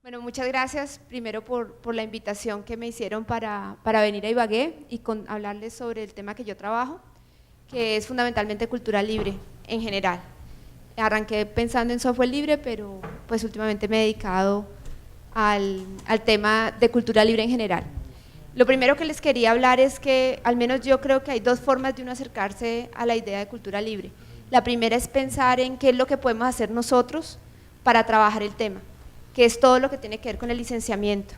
Bueno, muchas gracias primero por la invitación que me hicieron para venir a Ibagué y hablarles sobre el tema que yo trabajo, que es fundamentalmente cultura libre en general. Arranqué pensando en software libre, pero pues últimamente me he dedicado al tema de cultura libre en general. Lo primero que les quería hablar es que al menos yo creo que hay dos formas de uno acercarse a la idea de cultura libre. La primera es pensar en qué es lo que podemos hacer nosotros para trabajar el tema, que es todo lo que tiene que ver con el licenciamiento.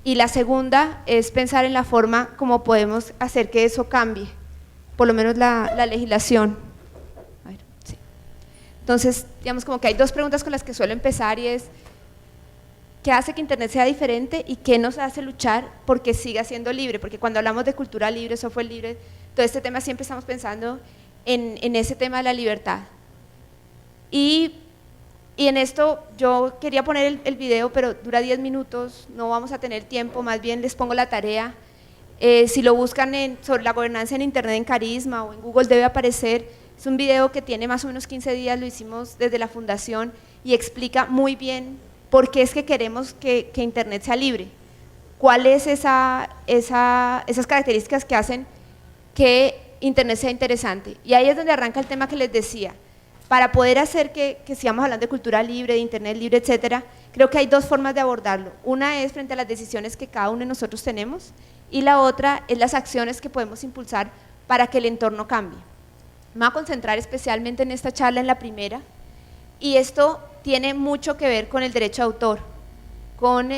Y la segunda es pensar en la forma como podemos hacer que eso cambie, por lo menos la legislación. A ver, sí. Entonces, digamos como que hay dos preguntas con las que suelo empezar y es ¿qué hace que Internet sea diferente y qué nos hace luchar porque siga siendo libre? Porque cuando hablamos de cultura libre, software libre, todo este tema siempre estamos pensando en ese tema de la libertad. Y en esto yo quería poner el video, pero dura 10 minutos, no vamos a tener tiempo, más bien les pongo la tarea. Si lo buscan sobre la gobernanza en Internet en Carisma o en Google debe aparecer. Es un video que tiene más o menos 15 días, lo hicimos desde la fundación y explica muy bien por qué es que queremos que Internet sea libre. ¿Cuáles esas características que hacen que Internet sea interesante? Y ahí es donde arranca el tema que les decía. Para poder hacer que sigamos hablando de cultura libre, de Internet libre, etcétera, creo que hay dos formas de abordarlo. Una es frente a las decisiones que cada uno de nosotros tenemos y la otra es las acciones que podemos impulsar para que el entorno cambie. Me voy a concentrar especialmente en esta charla, en la primera, y esto tiene mucho que ver con el derecho de autor, con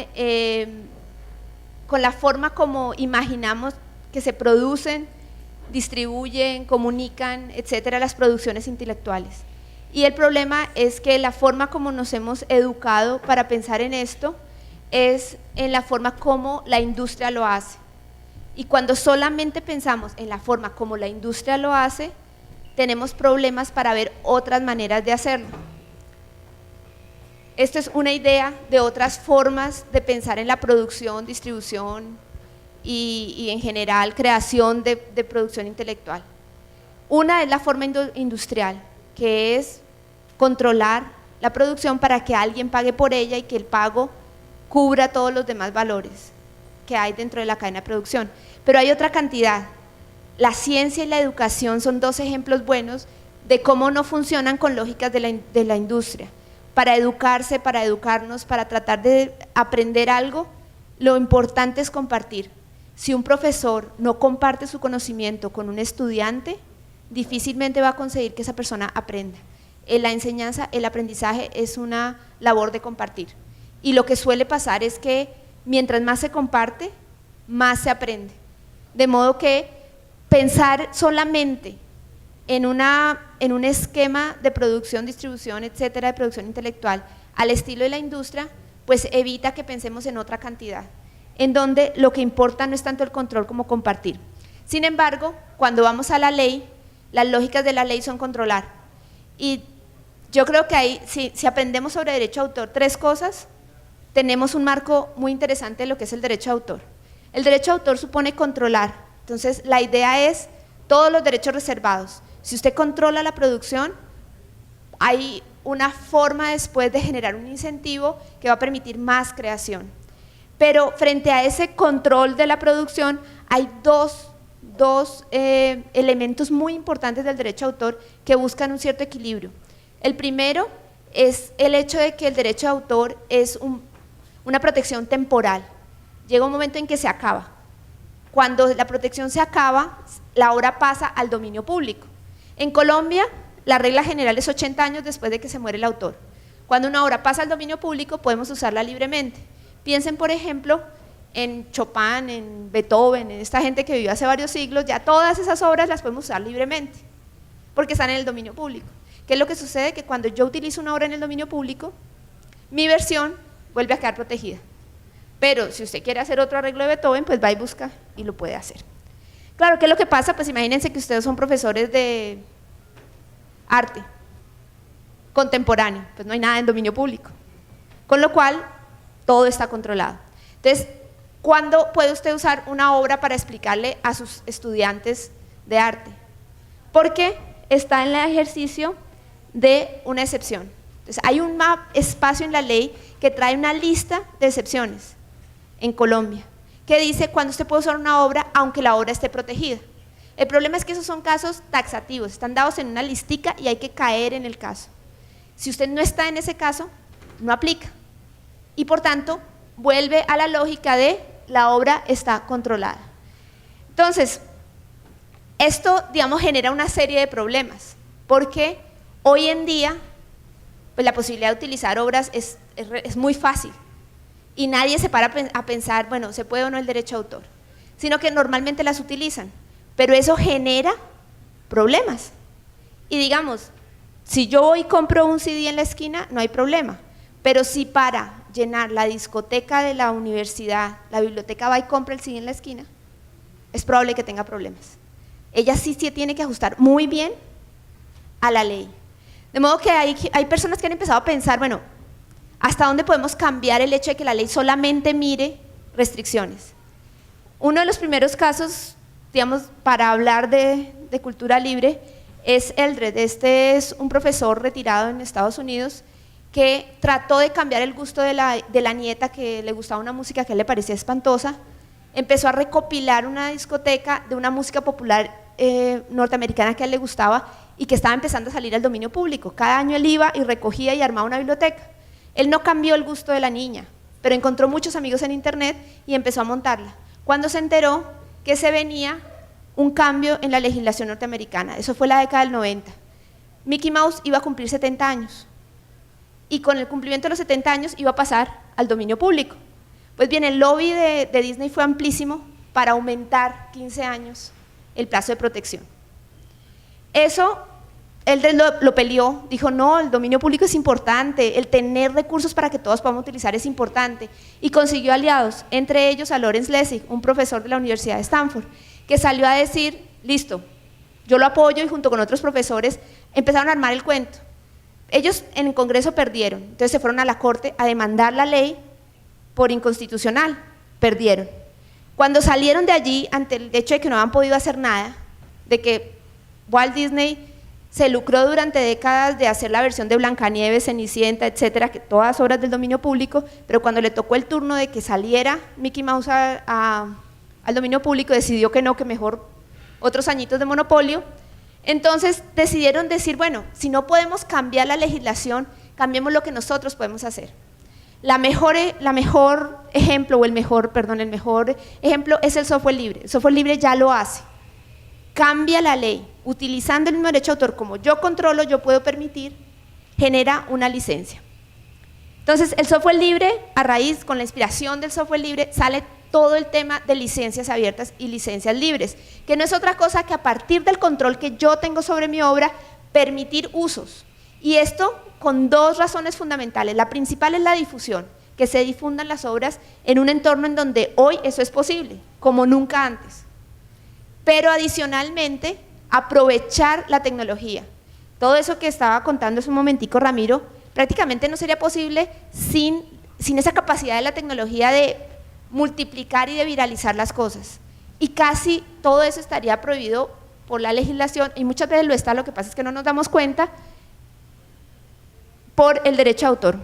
la forma como imaginamos que se producen, distribuyen, comunican, etcétera, las producciones intelectuales. Y el problema es que la forma como nos hemos educado para pensar en esto es en la forma como la industria lo hace. Y cuando solamente pensamos en la forma como la industria lo hace, tenemos problemas para ver otras maneras de hacerlo. Esto es una idea de otras formas de pensar en la producción, distribución y en general creación de producción intelectual. Una es la forma industrial, que es controlar la producción para que alguien pague por ella y que el pago cubra todos los demás valores que hay dentro de la cadena de producción. Pero hay otra cantidad. La ciencia y la educación son dos ejemplos buenos de cómo no funcionan con lógicas de la industria. Para educarse, para educarnos, para tratar de aprender algo, lo importante es compartir. Si un profesor no comparte su conocimiento con un estudiante, difícilmente va a conseguir que esa persona aprenda. La enseñanza, el aprendizaje es una labor de compartir. Y lo que suele pasar es que mientras más se comparte, más se aprende. De modo que pensar solamente en un esquema de producción, distribución, etcétera, de producción intelectual al estilo de la industria, pues evita que pensemos en otra cantidad, en donde lo que importa no es tanto el control como compartir. Sin embargo, cuando vamos a la ley, las lógicas de la ley son controlar. Y yo creo que ahí, si aprendemos sobre derecho de autor, tres cosas, tenemos un marco muy interesante de lo que es el derecho de autor. El derecho de autor supone controlar, entonces la idea es todos los derechos reservados. Si usted controla la producción, hay una forma después de generar un incentivo que va a permitir más creación. Pero frente a ese control de la producción, hay dos elementos muy importantes del derecho de autor que buscan un cierto equilibrio. El primero es el hecho de que el derecho de autor es una protección temporal. Llega un momento en que se acaba. Cuando la protección se acaba, la obra pasa al dominio público. En Colombia, la regla general es 80 años después de que se muere el autor. Cuando una obra pasa al dominio público, podemos usarla libremente. Piensen, por ejemplo, en Chopin, en Beethoven, en esta gente que vivió hace varios siglos, ya todas esas obras las podemos usar libremente, porque están en el dominio público. ¿Qué es lo que sucede? Que cuando yo utilizo una obra en el dominio público, mi versión vuelve a quedar protegida. Pero si usted quiere hacer otro arreglo de Beethoven, pues va y busca y lo puede hacer. Claro, ¿qué es lo que pasa? Pues imagínense que ustedes son profesores de arte contemporáneo, pues no hay nada en dominio público, con lo cual todo está controlado. Entonces, ¿cuándo puede usted usar una obra para explicarle a sus estudiantes de arte? Porque está en el ejercicio de una excepción. Entonces, hay un espacio en la ley que trae una lista de excepciones en Colombia, que dice cuándo usted puede usar una obra aunque la obra esté protegida. El problema es que esos son casos taxativos, están dados en una listica y hay que caer en el caso. Si usted no está en ese caso, no aplica. Y por tanto, vuelve a la lógica de la obra está controlada. Entonces, esto, digamos, genera una serie de problemas, porque hoy en día, pues la posibilidad de utilizar obras es muy fácil y nadie se para a pensar, bueno, ¿se puede o no el derecho de autor? Sino que normalmente las utilizan, pero eso genera problemas. Y digamos, si yo voy y compro un CD en la esquina, no hay problema, pero si para llenar la discoteca de la universidad, la biblioteca va y compra el CD en la esquina, es probable que tenga problemas. Ella sí tiene que ajustar muy bien a la ley. De modo que hay personas que han empezado a pensar, bueno, ¿hasta dónde podemos cambiar el hecho de que la ley solamente mire restricciones? Uno de los primeros casos, digamos, para hablar de cultura libre es Eldred. Este es un profesor retirado en Estados Unidos que trató de cambiar el gusto de la nieta, que le gustaba una música que a él le parecía espantosa. Empezó a recopilar una discoteca de una música popular norteamericana que a él le gustaba y que estaba empezando a salir al dominio público. Cada año él iba y recogía y armaba una biblioteca. Él no cambió el gusto de la niña, pero encontró muchos amigos en internet y empezó a montarla. Cuando se enteró que se venía un cambio en la legislación norteamericana, eso fue la década del 90. Mickey Mouse iba a cumplir 70 años y con el cumplimiento de los 70 años iba a pasar al dominio público. Pues bien, el lobby de Disney fue amplísimo para aumentar 15 años el plazo de protección. Eso, él lo peleó, dijo no, el dominio público es importante, el tener recursos para que todos podamos utilizar es importante, y consiguió aliados, entre ellos a Lawrence Lessig, un profesor de la Universidad de Stanford, que salió a decir, listo, yo lo apoyo, y junto con otros profesores empezaron a armar el cuento. Ellos en el Congreso perdieron, entonces se fueron a la Corte a demandar la ley por inconstitucional, perdieron. Cuando salieron de allí, ante el hecho de que no habían podido hacer nada, de que Walt Disney se lucró durante décadas de hacer la versión de Blancanieves, Cenicienta, etcétera, que todas obras del dominio público, pero cuando le tocó el turno de que saliera Mickey Mouse al dominio público, decidió que no, que mejor otros añitos de monopolio. Entonces decidieron decir, bueno, si no podemos cambiar la legislación, cambiemos lo que nosotros podemos hacer. El mejor ejemplo es el software libre. El software libre ya lo hace. Cambia la ley, utilizando el mismo derecho de autor, como yo controlo, yo puedo permitir, genera una licencia. Entonces, el software libre, a raíz, con la inspiración del software libre, sale todo el tema de licencias abiertas y licencias libres, que no es otra cosa que a partir del control que yo tengo sobre mi obra, permitir usos. Y esto con dos razones fundamentales. La principal es la difusión, que se difundan las obras en un entorno en donde hoy eso es posible, como nunca antes. Pero adicionalmente, aprovechar la tecnología. Todo eso que estaba contando hace un momentico Ramiro, prácticamente no sería posible sin esa capacidad de la tecnología de multiplicar y de viralizar las cosas. Y casi todo eso estaría prohibido por la legislación, y muchas veces lo está, lo que pasa es que no nos damos cuenta, por el derecho de autor.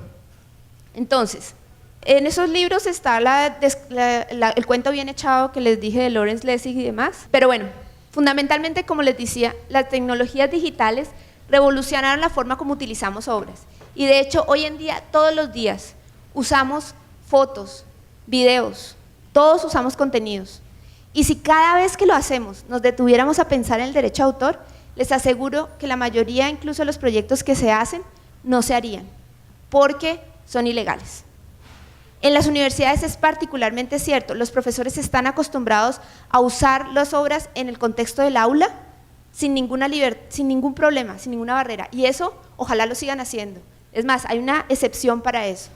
Entonces, en esos libros está el cuento bien echado que les dije de Lawrence Lessig y demás, pero bueno, fundamentalmente, como les decía, las tecnologías digitales revolucionaron la forma como utilizamos obras, y de hecho hoy en día, todos los días, usamos fotos, videos, todos usamos contenidos, y si cada vez que lo hacemos nos detuviéramos a pensar en el derecho de autor, les aseguro que la mayoría, incluso de los proyectos que se hacen, no se harían, porque son ilegales. En las universidades es particularmente cierto, los profesores están acostumbrados a usar las obras en el contexto del aula sin ningún problema, sin ninguna barrera, y eso ojalá lo sigan haciendo. Es más, hay una excepción para eso.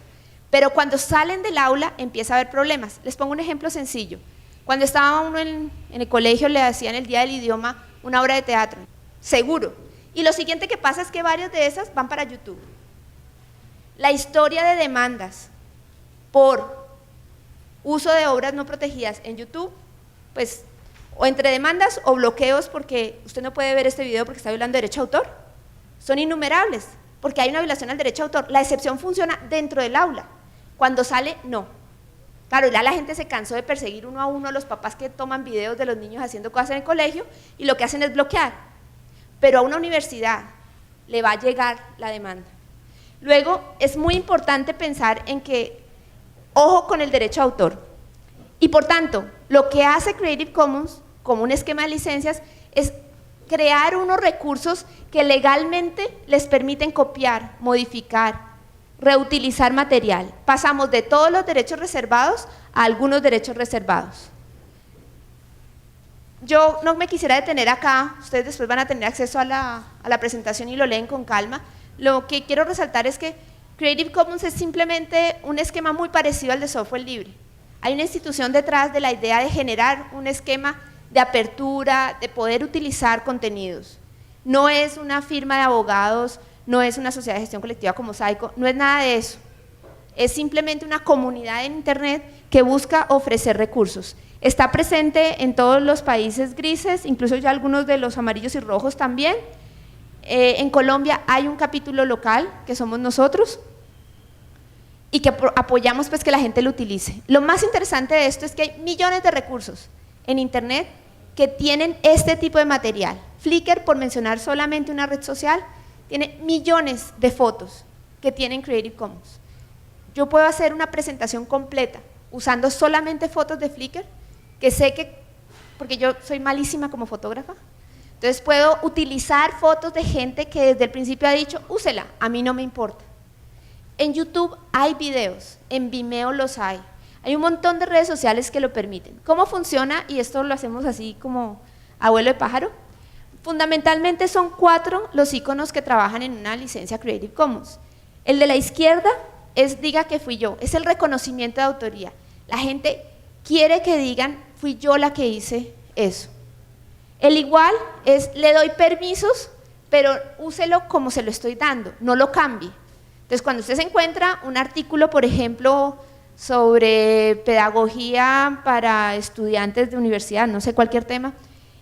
Pero cuando salen del aula empieza a haber problemas. Les pongo un ejemplo sencillo. Cuando estaba uno en el colegio le hacían el día del idioma una obra de teatro, seguro. Y lo siguiente que pasa es que varias de esas van para YouTube. La historia de demandas por uso de obras no protegidas en YouTube, pues, o entre demandas o bloqueos porque usted no puede ver este video porque está violando derecho de autor, son innumerables, porque hay una violación al derecho de autor. La excepción funciona dentro del aula, Cuando sale, no. Claro, ya la gente se cansó de perseguir uno a uno a los papás que toman videos de los niños haciendo cosas en el colegio y lo que hacen es bloquear. Pero a una universidad le va a llegar la demanda. Luego, es muy importante pensar en que, ojo con el derecho de autor. Y por tanto, lo que hace Creative Commons como un esquema de licencias es crear unos recursos que legalmente les permiten copiar, modificar, reutilizar material. Pasamos de todos los derechos reservados a algunos derechos reservados. Yo no me quisiera detener acá, ustedes después van a tener acceso a la presentación y lo leen con calma. Lo que quiero resaltar es que Creative Commons es simplemente un esquema muy parecido al de software libre. Hay una institución detrás de la idea de generar un esquema de apertura, de poder utilizar contenidos. No es una firma de abogados, no es una sociedad de gestión colectiva como Saico, no es nada de eso. Es simplemente una comunidad en Internet que busca ofrecer recursos. Está presente en todos los países grises, incluso ya algunos de los amarillos y rojos también. En Colombia hay un capítulo local, que somos nosotros, y que apoyamos pues que la gente lo utilice. Lo más interesante de esto es que hay millones de recursos en Internet que tienen este tipo de material. Flickr, por mencionar solamente una red social, tiene millones de fotos que tienen Creative Commons. Yo puedo hacer una presentación completa usando solamente fotos de Flickr, que sé que, porque yo soy malísima como fotógrafa, entonces puedo utilizar fotos de gente que desde el principio ha dicho, úsela, a mí no me importa. En YouTube hay videos, en Vimeo los hay un montón de redes sociales que lo permiten. ¿Cómo funciona? Y esto lo hacemos así como abuelo de pájaro. Fundamentalmente son 4 los iconos que trabajan en una licencia Creative Commons. El de la izquierda es diga que fui yo, es el reconocimiento de autoría. La gente quiere que digan, fui yo la que hice eso. El igual es, le doy permisos, pero úselo como se lo estoy dando, no lo cambie. Entonces, cuando usted se encuentra un artículo, por ejemplo, sobre pedagogía para estudiantes de universidad, no sé, cualquier tema,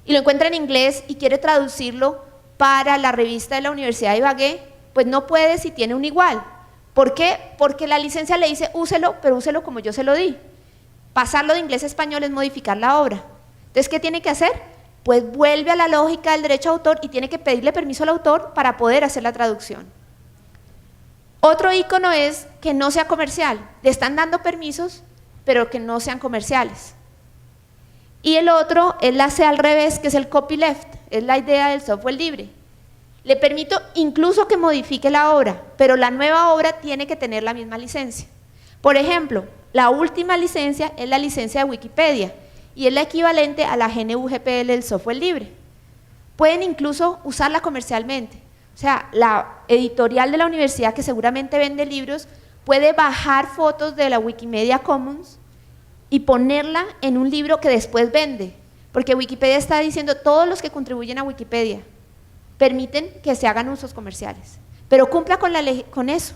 y lo encuentra en inglés y quiere traducirlo para la revista de la Universidad de Ibagué, pues no puede si tiene un igual. ¿Por qué? Porque la licencia le dice, úselo, pero úselo como yo se lo di. Pasarlo de inglés a español es modificar la obra. Entonces, ¿qué tiene que hacer? Pues vuelve a la lógica del derecho de autor y tiene que pedirle permiso al autor para poder hacer la traducción. Otro icono es que no sea comercial. Le están dando permisos, pero que no sean comerciales. Y el otro es la C al revés, que es el copyleft, es la idea del software libre. Le permito incluso que modifique la obra, pero la nueva obra tiene que tener la misma licencia. Por ejemplo, la última licencia es la licencia de Wikipedia y es la equivalente a la GNU-GPL del software libre. Pueden incluso usarla comercialmente. O sea, la editorial de la universidad que seguramente vende libros puede bajar fotos de la Wikimedia Commons y ponerla en un libro que después vende, porque Wikipedia está diciendo todos los que contribuyen a Wikipedia permiten que se hagan usos comerciales, pero cumpla con eso,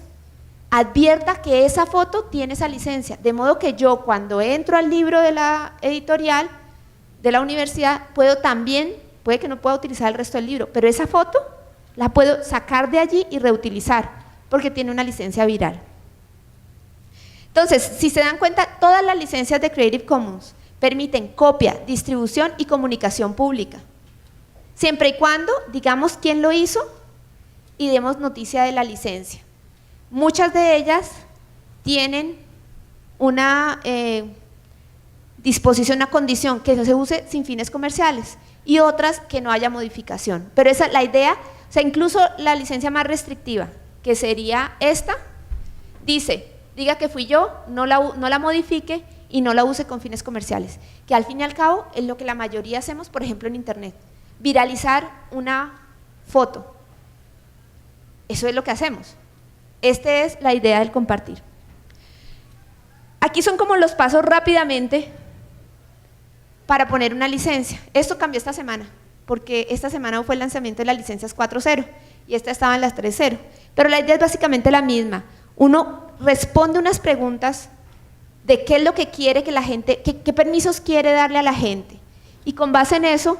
advierta que esa foto tiene esa licencia, de modo que yo cuando entro al libro de la editorial de la universidad puedo también, puede que no pueda utilizar el resto del libro, pero esa foto la puedo sacar de allí y reutilizar, porque tiene una licencia viral. Entonces, si se dan cuenta, todas las licencias de Creative Commons permiten copia, distribución y comunicación pública, siempre y cuando digamos quién lo hizo y demos noticia de la licencia. Muchas de ellas tienen una disposición, una condición que no se use sin fines comerciales y otras que no haya modificación, pero esa es la idea. O sea, incluso la licencia más restrictiva, que sería esta, dice, diga que fui yo, no la modifique y no la use con fines comerciales, que al fin y al cabo es lo que la mayoría hacemos, por ejemplo en internet, viralizar una foto, eso es lo que hacemos. Esta es la idea del compartir. Aquí son como los pasos rápidamente para poner una licencia. Esto cambió esta semana, porque esta semana fue el lanzamiento de las licencias 4.0 y esta estaba en las 3.0, pero la idea es básicamente la misma. Uno responde unas preguntas de qué es lo que quiere que la gente, qué permisos quiere darle a la gente, y con base en eso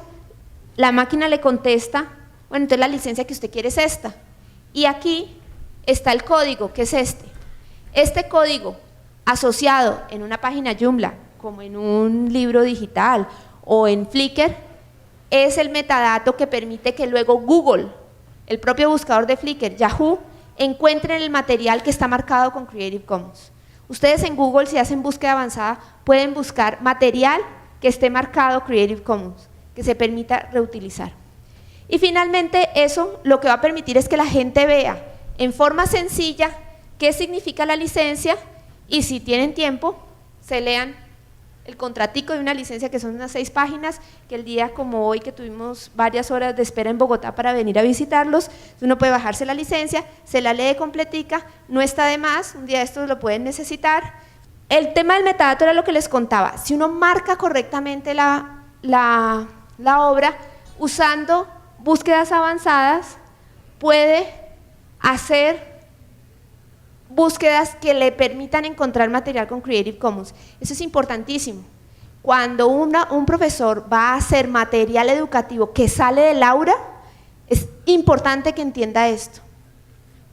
la máquina le contesta, bueno, entonces la licencia que usted quiere es esta, y aquí está el código, que es este código asociado en una página Joomla, como en un libro digital o en Flickr, es el metadato que permite que luego Google, el propio buscador de Flickr, Yahoo, encuentren el material que está marcado con Creative Commons. Ustedes en Google, si hacen búsqueda avanzada, pueden buscar material que esté marcado Creative Commons, que se permita reutilizar. Y finalmente eso lo que va a permitir es que la gente vea en forma sencilla qué significa la licencia y si tienen tiempo, se lean el contratico de una licencia que son unas 6 páginas, que el día como hoy que tuvimos varias horas de espera en Bogotá para venir a visitarlos, uno puede bajarse la licencia, se la lee completica, no está de más, un día estos lo pueden necesitar. El tema del metadato era lo que les contaba, si uno marca correctamente la obra usando búsquedas avanzadas, puede hacer búsquedas que le permitan encontrar material con Creative Commons. Eso es importantísimo. Cuando un profesor va a hacer material educativo que sale del aula, es importante que entienda esto.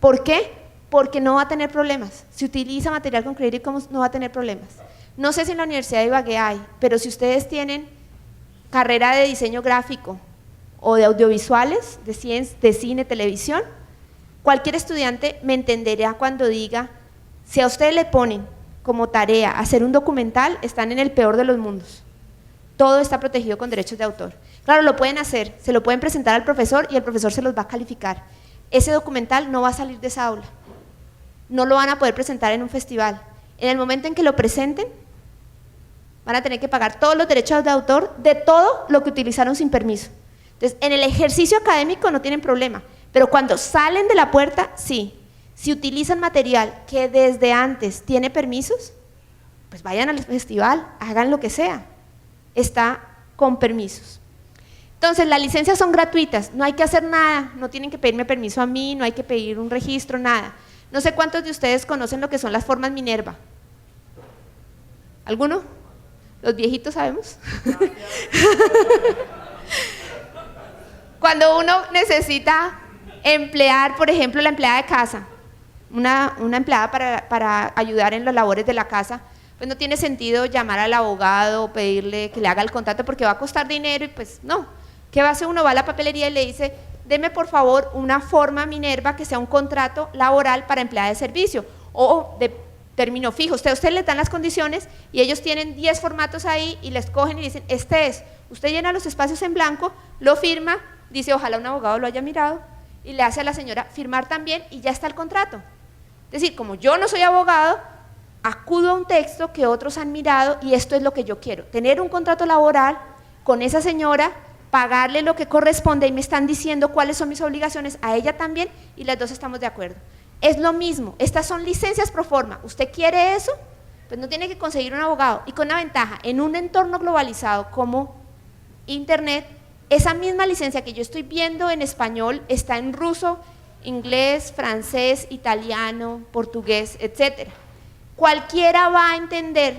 ¿Por qué? Porque no va a tener problemas. Si utiliza material con Creative Commons, no va a tener problemas. No sé si en la Universidad de Ibagué hay, pero si ustedes tienen carrera de diseño gráfico o de audiovisuales, de cine, televisión, cualquier estudiante me entenderá cuando diga, si a ustedes le ponen como tarea hacer un documental, están en el peor de los mundos. Todo está protegido con derechos de autor. Claro, lo pueden hacer, se lo pueden presentar al profesor y el profesor se los va a calificar. Ese documental no va a salir de esa aula. No lo van a poder presentar en un festival. En el momento en que lo presenten, van a tener que pagar todos los derechos de autor de todo lo que utilizaron sin permiso. Entonces, en el ejercicio académico no tienen problema. Pero cuando salen de la puerta, sí. Si utilizan material que desde antes tiene permisos, pues vayan al festival, hagan lo que sea. Está con permisos. Entonces, las licencias son gratuitas, no hay que hacer nada, no tienen que pedirme permiso a mí, no hay que pedir un registro, nada. No sé cuántos de ustedes conocen lo que son las formas Minerva. ¿Alguno? ¿Los viejitos sabemos? Cuando uno necesita emplear, por ejemplo, la empleada de casa, una empleada para ayudar en las labores de la casa, pues no tiene sentido llamar al abogado, pedirle que le haga el contrato porque va a costar dinero y pues no. ¿Qué va a hacer uno? Va a la papelería y le dice, deme por favor una forma Minerva que sea un contrato laboral para empleada de servicio o de término fijo. Ustedes les dan las condiciones y ellos tienen 10 formatos ahí y les cogen y dicen, este es. Usted llena los espacios en blanco, lo firma, dice ojalá un abogado lo haya mirado, y le hace a la señora firmar también y ya está el contrato. Es decir, como yo no soy abogado, acudo a un texto que otros han mirado y esto es lo que yo quiero, tener un contrato laboral con esa señora, pagarle lo que corresponde y me están diciendo cuáles son mis obligaciones, a ella también y las dos estamos de acuerdo. Es lo mismo, estas son licencias pro forma, ¿usted quiere eso? Pues no tiene que conseguir un abogado y con una ventaja, en un entorno globalizado como Internet, esa misma licencia que yo estoy viendo en español está en ruso, inglés, francés, italiano, portugués, etc. Cualquiera va a entender.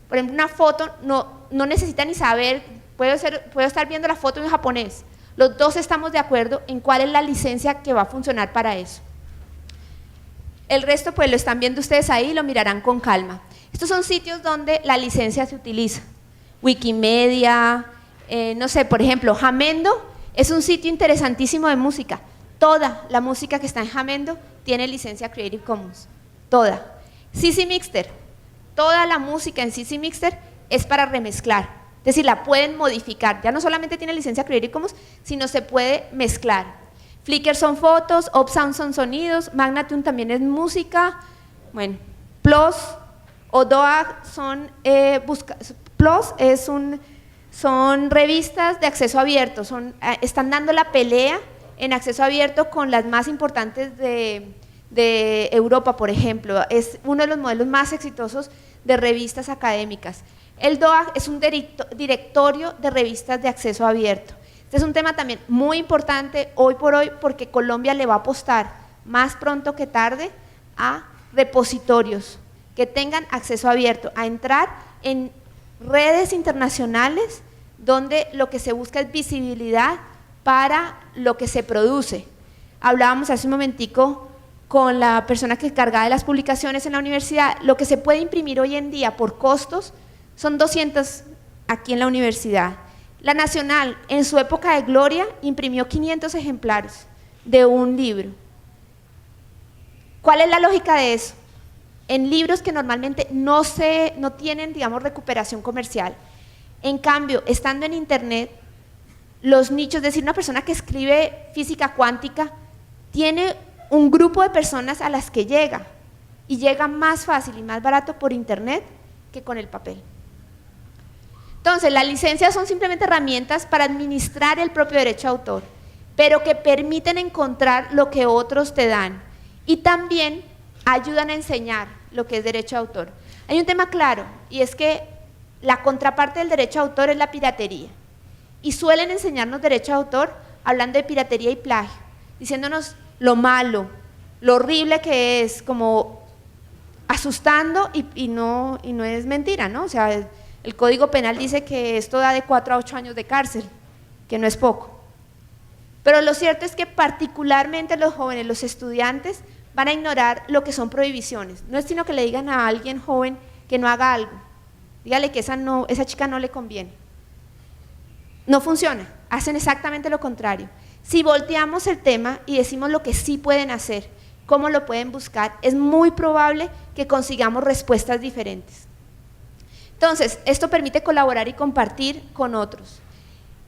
Por ejemplo, una foto no necesita ni saber, puedo estar viendo la foto en japonés. Los dos estamos de acuerdo en cuál es la licencia que va a funcionar para eso. El resto pues lo están viendo ustedes ahí y lo mirarán con calma. Estos son sitios donde la licencia se utiliza. Wikimedia, no sé, por ejemplo, Jamendo es un sitio interesantísimo de música. Toda la música que está en Jamendo tiene licencia Creative Commons, toda. CC Mixter, toda la música en CC Mixter es para remezclar, es decir, la pueden modificar, ya no solamente tiene licencia Creative Commons, sino se puede mezclar. Flickr son fotos, Opsound son sonidos, Magnatune también es música, bueno, Plus o Doag son, Plus son revistas de acceso abierto, están dando la pelea en acceso abierto con las más importantes de Europa, por ejemplo, es uno de los modelos más exitosos de revistas académicas. El DOAG es un directorio de revistas de acceso abierto. Este es un tema también muy importante hoy por hoy porque Colombia le va a apostar más pronto que tarde a repositorios que tengan acceso abierto, a entrar en redes internacionales donde lo que se busca es visibilidad para lo que se produce. Hablábamos hace un momentico con la persona que encargaba de las publicaciones en la universidad, lo que se puede imprimir hoy en día por costos son 200 aquí en la universidad. La Nacional, en su época de gloria, imprimió 500 ejemplares de un libro. ¿Cuál es la lógica de eso? En libros que normalmente no tienen, digamos, recuperación comercial. En cambio, estando en internet, los nichos, es decir, una persona que escribe física cuántica, tiene un grupo de personas a las que llega, y llega más fácil y más barato por internet que con el papel. Entonces, las licencias son simplemente herramientas para administrar el propio derecho de autor, pero que permiten encontrar lo que otros te dan, y también ayudan a enseñar lo que es derecho de autor. Hay un tema claro, y es que la contraparte del derecho de autor es la piratería, y suelen enseñarnos derecho de autor hablando de piratería y plagio, diciéndonos lo malo, lo horrible que es, como asustando, y no es mentira, ¿no? O sea, el Código Penal dice que esto da de 4 a 8 años de cárcel, que no es poco. Pero lo cierto es que particularmente los jóvenes, los estudiantes, van a ignorar lo que son prohibiciones. No es sino que le digan a alguien joven que no haga algo, dígale que esa chica no le conviene. No funciona, hacen exactamente lo contrario. Si volteamos el tema y decimos lo que sí pueden hacer, cómo lo pueden buscar, es muy probable que consigamos respuestas diferentes. Entonces, esto permite colaborar y compartir con otros,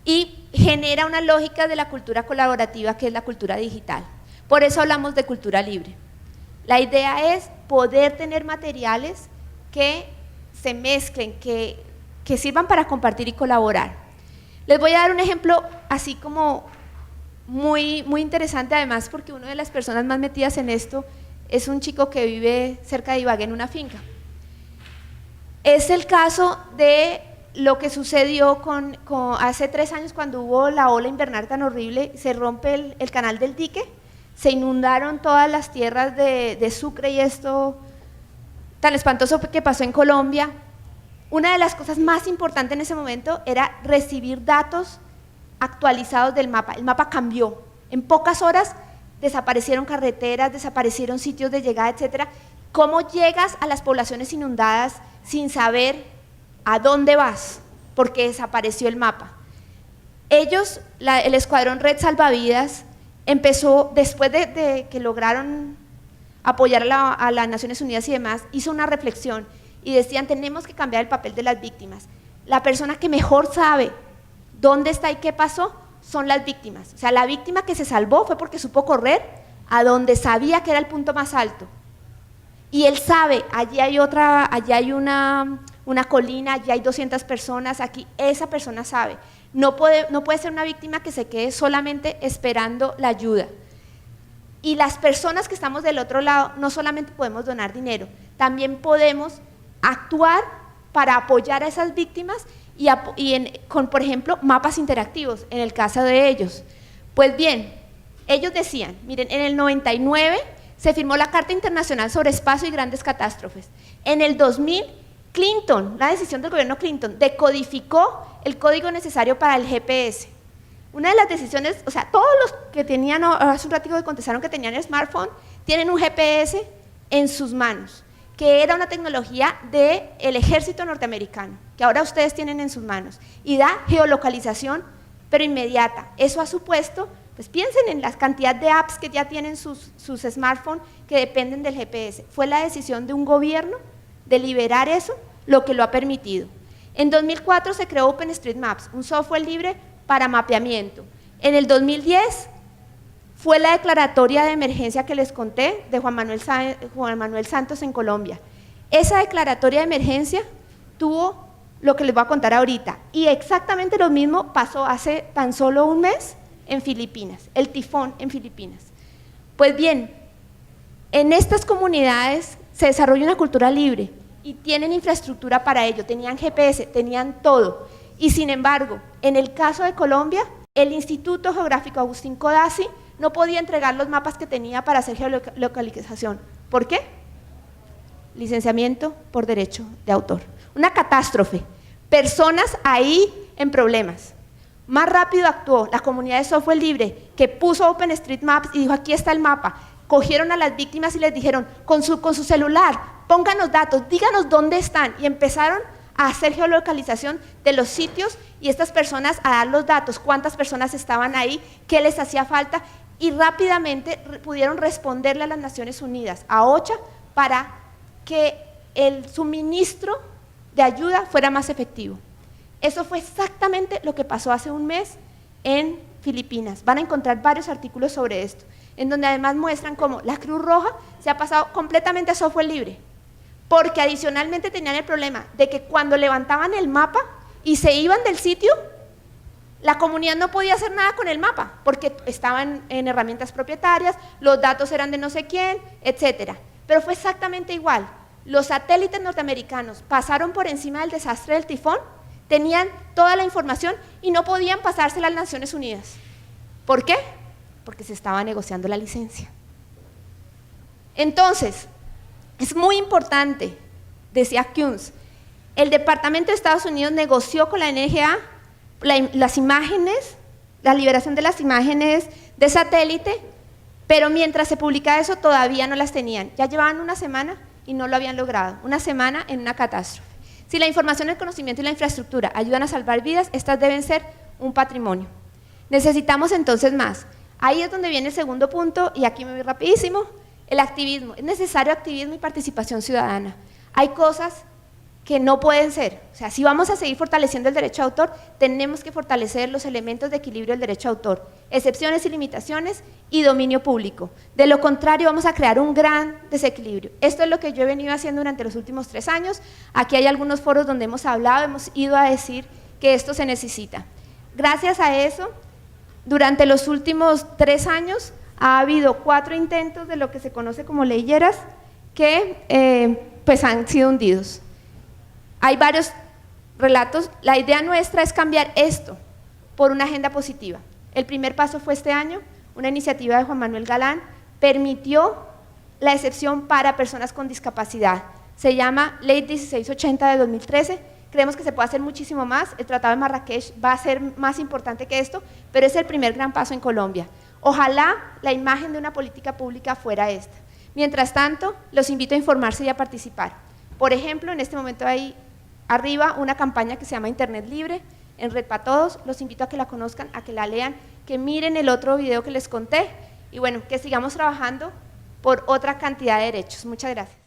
y genera una lógica de la cultura colaborativa, que es la cultura digital. Por eso hablamos de cultura libre. La idea es poder tener materiales que se mezclen, que sirvan para compartir y colaborar. Les voy a dar un ejemplo así como muy interesante, además, porque una de las personas más metidas en esto es un chico que vive cerca de Ibagué en una finca. Es el caso de lo que sucedió hace 3 años, cuando hubo la ola invernal tan horrible, se rompe el canal del dique, se inundaron todas las tierras de Sucre, y esto tan espantoso que pasó en Colombia. Una de las cosas más importantes en ese momento era recibir datos actualizados del mapa. El mapa cambió, en pocas horas desaparecieron carreteras, desaparecieron sitios de llegada, etcétera. ¿Cómo llegas a las poblaciones inundadas sin saber a dónde vas? Porque desapareció el mapa. Ellos, el escuadrón Red Salvavidas, empezó, después de que lograron apoyar a las Naciones Unidas y demás, hizo una reflexión y decían: tenemos que cambiar el papel de las víctimas. La persona que mejor sabe dónde está y qué pasó son las víctimas. O sea, la víctima que se salvó fue porque supo correr a donde sabía que era el punto más alto. Y él sabe, allí hay una colina, allí hay 200 personas, aquí esa persona sabe. No puede ser una víctima que se quede solamente esperando la ayuda. Y las personas que estamos del otro lado no solamente podemos donar dinero, también podemos actuar para apoyar a esas víctimas con, por ejemplo, mapas interactivos, en el caso de ellos. Pues bien, ellos decían, miren, en el 99 se firmó la Carta Internacional sobre Espacio y Grandes Catástrofes. En el 2000, la decisión del gobierno Clinton, decodificó el código necesario para el GPS. Una de las decisiones, o sea, todos los que tenían, hace un ratito que contestaron que tenían el smartphone, tienen un GPS en sus manos, que era una tecnología del ejército norteamericano, que ahora ustedes tienen en sus manos, y da geolocalización, pero inmediata. Eso ha supuesto, pues piensen en la cantidad de apps que ya tienen sus smartphones que dependen del GPS. Fue la decisión de un gobierno de liberar eso, lo que lo ha permitido. En 2004 se creó OpenStreetMaps, un software libre para mapeamiento. En el 2010 fue la declaratoria de emergencia que les conté de Juan Manuel Santos en Colombia. Esa declaratoria de emergencia tuvo lo que les voy a contar ahorita, y exactamente lo mismo pasó hace tan solo un mes en Filipinas, el tifón en Filipinas. Pues bien, en estas comunidades se desarrolla una cultura libre y tienen infraestructura para ello, tenían GPS, tenían todo, y sin embargo, en el caso de Colombia, el Instituto Geográfico Agustín Codazzi no podía entregar los mapas que tenía para hacer geolocalización. ¿Por qué? Licenciamiento por derecho de autor. Una catástrofe. Personas ahí en problemas. Más rápido actuó la comunidad de software libre, que puso OpenStreetMaps y dijo: aquí está el mapa. cogieron a las víctimas y les dijeron, con su celular, pónganos datos, díganos dónde están, y empezaron a hacer geolocalización de los sitios y estas personas a dar los datos, cuántas personas estaban ahí, qué les hacía falta, y rápidamente pudieron responderle a las Naciones Unidas, a OCHA, para que el suministro de ayuda fuera más efectivo. Eso fue exactamente lo que pasó hace un mes en Filipinas. Van a encontrar varios artículos sobre esto, en donde además muestran cómo la Cruz Roja se ha pasado completamente a software libre, porque adicionalmente tenían el problema de que cuando levantaban el mapa y se iban del sitio, la comunidad no podía hacer nada con el mapa, porque estaban en herramientas propietarias, los datos eran de no sé quién, etcétera. Pero fue exactamente igual. Los satélites norteamericanos pasaron por encima del desastre del tifón, tenían toda la información y no podían pasársela a las Naciones Unidas. ¿Por qué? Porque se estaba negociando la licencia. Entonces, es muy importante, decía Kunz, el Departamento de Estados Unidos negoció con la NGA las imágenes, la liberación de las imágenes de satélite, pero mientras se publicaba eso todavía no las tenían. Ya llevaban una semana y no lo habían logrado, una semana en una catástrofe. Si la información, el conocimiento y la infraestructura ayudan a salvar vidas, estas deben ser un patrimonio. Necesitamos entonces más. Ahí es donde viene el segundo punto, y aquí me voy rapidísimo, el activismo. Es necesario activismo y participación ciudadana. Hay cosas que no pueden ser. O sea, si vamos a seguir fortaleciendo el derecho de autor, tenemos que fortalecer los elementos de equilibrio del derecho de autor, excepciones y limitaciones y dominio público. De lo contrario, vamos a crear un gran desequilibrio. Esto es lo que yo he venido haciendo durante los últimos 3 años. Aquí hay algunos foros donde hemos hablado, hemos ido a decir que esto se necesita. Gracias a eso, durante los últimos 3 años, ha habido 4 intentos de lo que se conoce como leyeras que pues han sido hundidos. Hay varios relatos. La idea nuestra es cambiar esto por una agenda positiva. El primer paso fue este año, una iniciativa de Juan Manuel Galán, permitió la excepción para personas con discapacidad. Se llama Ley 1680 de 2013, creemos que se puede hacer muchísimo más, el Tratado de Marrakech va a ser más importante que esto, pero es el primer gran paso en Colombia. Ojalá la imagen de una política pública fuera esta. Mientras tanto, los invito a informarse y a participar. Por ejemplo, en este momento hay arriba una campaña que se llama Internet Libre, en Red para Todos. Los invito a que la conozcan, a que la lean, que miren el otro video que les conté y bueno, que sigamos trabajando por otra cantidad de derechos. Muchas gracias.